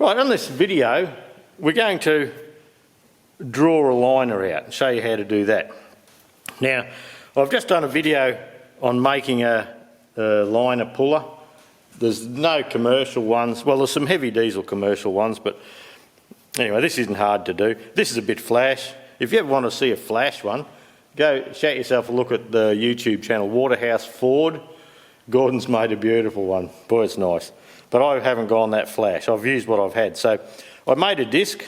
Right, on this video, we're going to draw a liner out and show you how to do that. Now, I've just done a video on making a liner puller. There's no commercial ones. Well, there's some heavy diesel commercial ones, but anyway, this isn't hard to do. This is a bit flash. If you ever want to see a flash one, go shout yourself a look at the YouTube channel, Waterhouse Ford. Gordon's made a beautiful one. Boy, it's nice. But I haven't gone that flash. I've used what I've had. So I made a disc.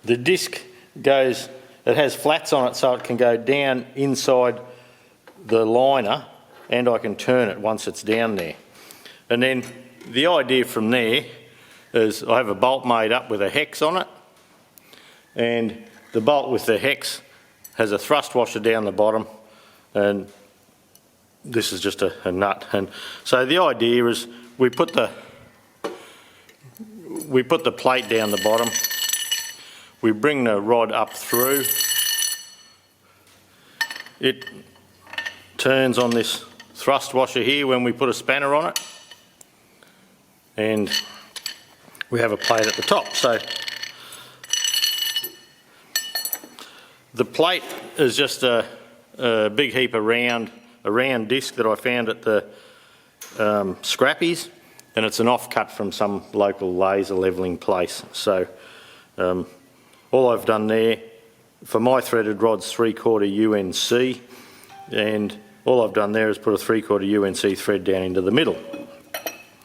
The disc goes, it has flats on it so it can go down inside the liner and I can turn it once it's down there. And then the idea from there is I have a bolt made up with a hex on it, and the bolt with the hex has a thrust washer down the bottom, and this is just a nut. And so the idea is we put the plate down the bottom, we bring the rod up through, it turns on this thrust washer here when we put a spanner on it, and we have a plate at the top. So the plate is just a big heap of a round disc that I found at the scrappies, and it's an offcut from some local laser levelling place. So all I've done there, for my threaded rod's 3/4 UNC, and all I've done there is put a 3/4 UNC thread down into the middle.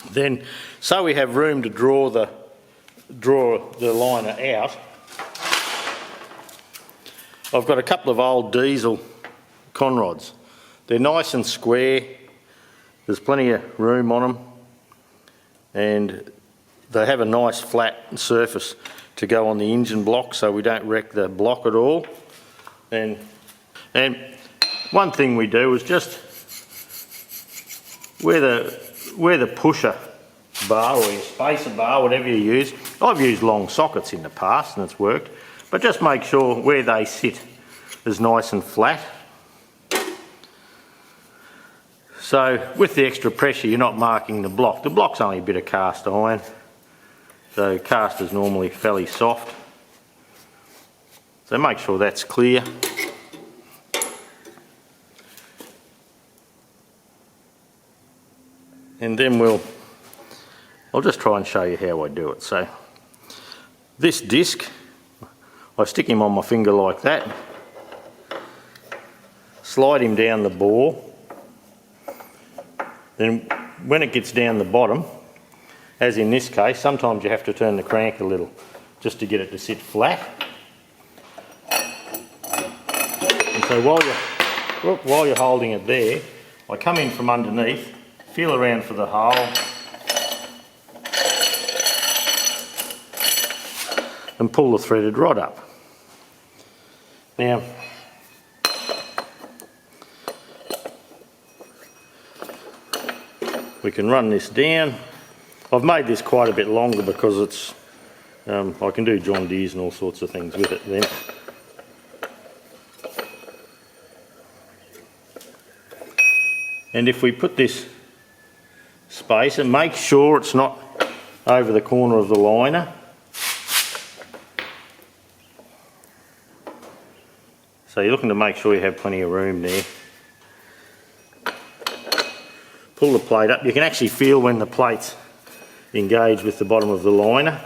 Then, so we have room to draw the liner out, I've got a couple of old diesel conrods. They're nice and square, there's plenty of room on them, and they have a nice flat surface to go on the engine block so we don't wreck the block at all. And one thing we do is just where the pusher bar or your spacer bar, whatever you use, I've used long sockets in the past and it's worked, but just make sure where they sit is nice and flat. So with the extra pressure you're not marking the block. The block's only a bit of cast iron, so cast is normally fairly soft. So make sure that's clear. And then I'll just try and show you how I do it. So this disc, I stick him on my finger like that, slide him down the bore, then when it gets down the bottom, as in this case, sometimes you have to turn the crank a little just to get it to sit flat. And so while you're holding it there, I come in from underneath, feel around for the hole, and pull the threaded rod up. Now, we can run this down. I've made this quite a bit longer because it's, I can do John Deere's and all sorts of things with it then. And if we put this spacer, make sure it's not over the corner of the liner. So you're looking to make sure you have plenty of room there. Pull the plate up. You can actually feel when the plate's engaged with the bottom of the liner.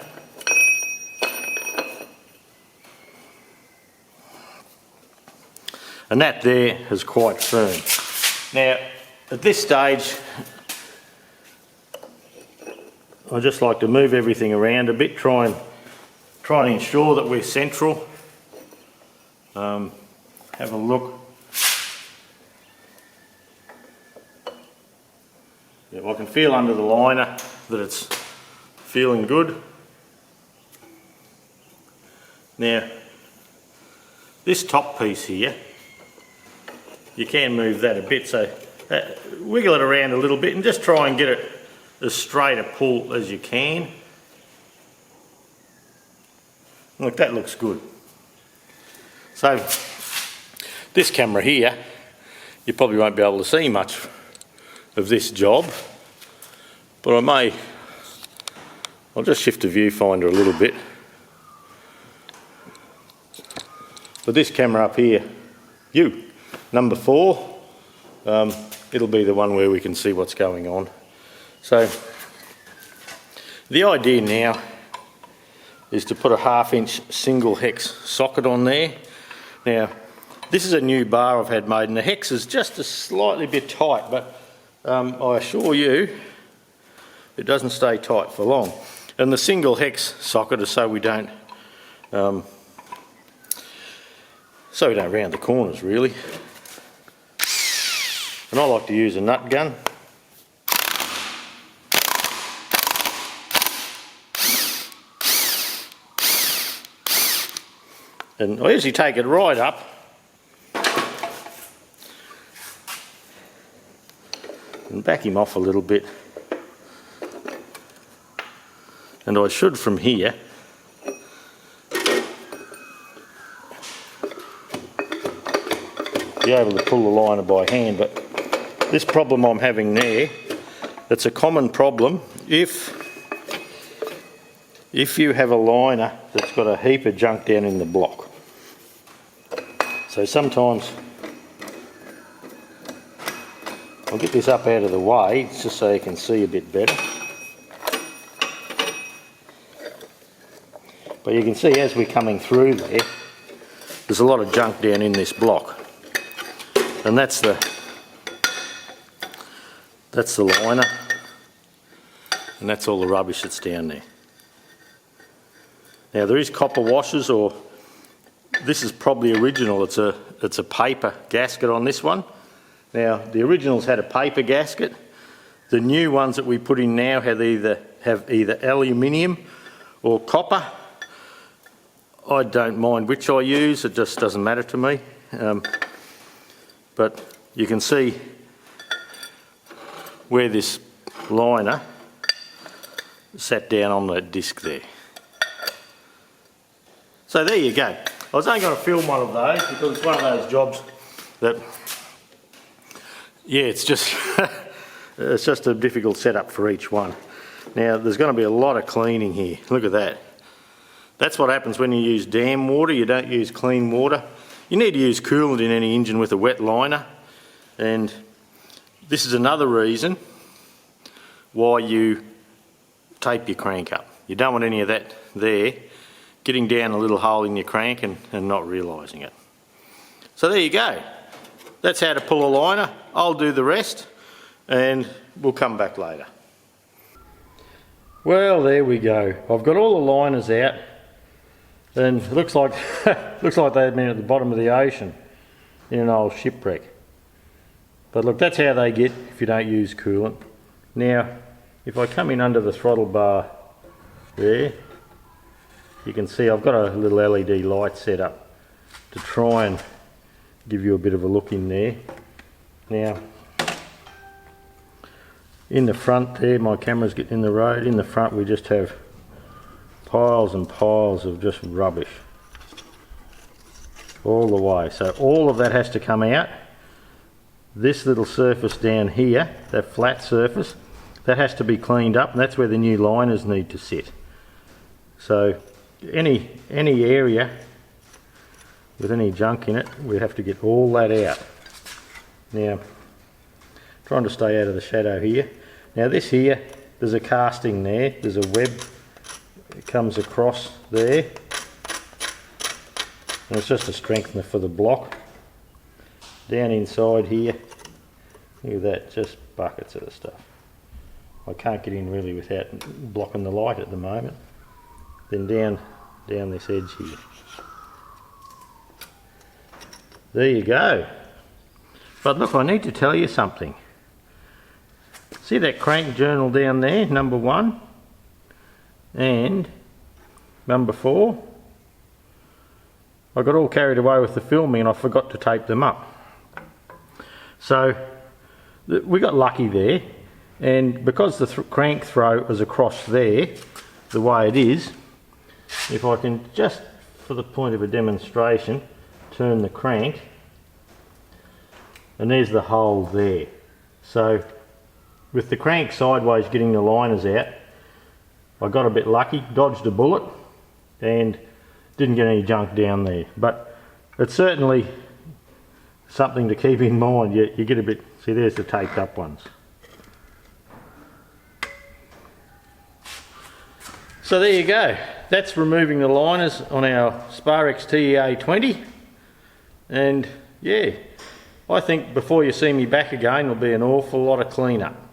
And that there is quite firm. Now, at this stage, I just like to move everything around a bit, try and ensure that we're central. Have a look. Yeah, I can feel under the liner that it's feeling good. Now, this top piece here, you can move that a bit, so wiggle it around a little bit and just try and get it as straight a pull as you can. Look, that looks good. So this camera here, you probably won't be able to see much of this job, but I I'll just shift the viewfinder a little bit. But this camera up here, number 4, it'll be the one where we can see what's going on. So the idea now is to put a 1/2 inch single hex socket on there. Now this is a new bar I've had made and the hex is just a slightly bit tight, but I assure you it doesn't stay tight for long. And the single hex socket is so we don't round the corners really. And I like to use a nut gun. And I usually take it right up and back him off a little bit. And I should from here be able to pull the liner by hand, but this problem I'm having there, it's a common problem if you have a liner that's got a heap of junk down in the block. So sometimes I'll get this up out of the way just so you can see a bit better. But you can see as we're coming through there, there's a lot of junk down in this block. And that's the liner, and that's all the rubbish that's down there. Now there is copper washers, or this is probably original. It's a paper gasket on this one. Now the originals had a paper gasket. The new ones that we put in now have either aluminium or copper. I don't mind which I use, it just doesn't matter to me. But you can see where this liner sat down on that disc there. So there you go. I was only going to film one of those because it's one of those jobs that, yeah, it's just it's just a difficult setup for each one. Now there's going to be a lot of cleaning here. Look at that. That's what happens when you use dam water. You don't use clean water. You need to use coolant in any engine with a wet liner, and this is another reason why you tape your crank up. You don't want any of that there getting down a little hole in your crank and not realising it. So there you go. That's how to pull a liner. I'll do the rest and we'll come back later. Well, there we go. I've got all the liners out. And it looks like they've been at the bottom of the ocean in an old shipwreck. But look, that's how they get if you don't use coolant. Now, if I come in under the throttle bar there, you can see I've got a little LED light set up to try and give you a bit of a look in there. Now, in the front there, my camera's getting in the road. In the front we just have piles and piles of just rubbish all the way. So all of that has to come out. This little surface down here, that flat surface, that has to be cleaned up, and that's where the new liners need to sit. So any area with any junk in it, we have to get all that out. Now, trying to stay out of the shadow here. Now this here, there's a casting there, there's a web. It comes across there, and it's just a strengthener for the block. Down inside here, look at that, just buckets of the stuff. I can't get in really without blocking the light at the moment. Then down this edge here. There you go. But look, I need to tell you something. See that crank journal down there, number 1? And number 4, I got all carried away with the filming and I forgot to tape them up. So we got lucky there, and because the crank throat is across there, the way it is, if I can just, for the point of a demonstration, turn the crank, and there's the hole there. So with the crank sideways getting the liners out, I got a bit lucky, dodged a bullet and didn't get any junk down there. But it's certainly something to keep in mind. You get a bit, see there's the taped up ones. So there you go. That's removing the liners on our Ferguson TEA20. And yeah, I think before you see me back again, there'll be an awful lot of cleanup.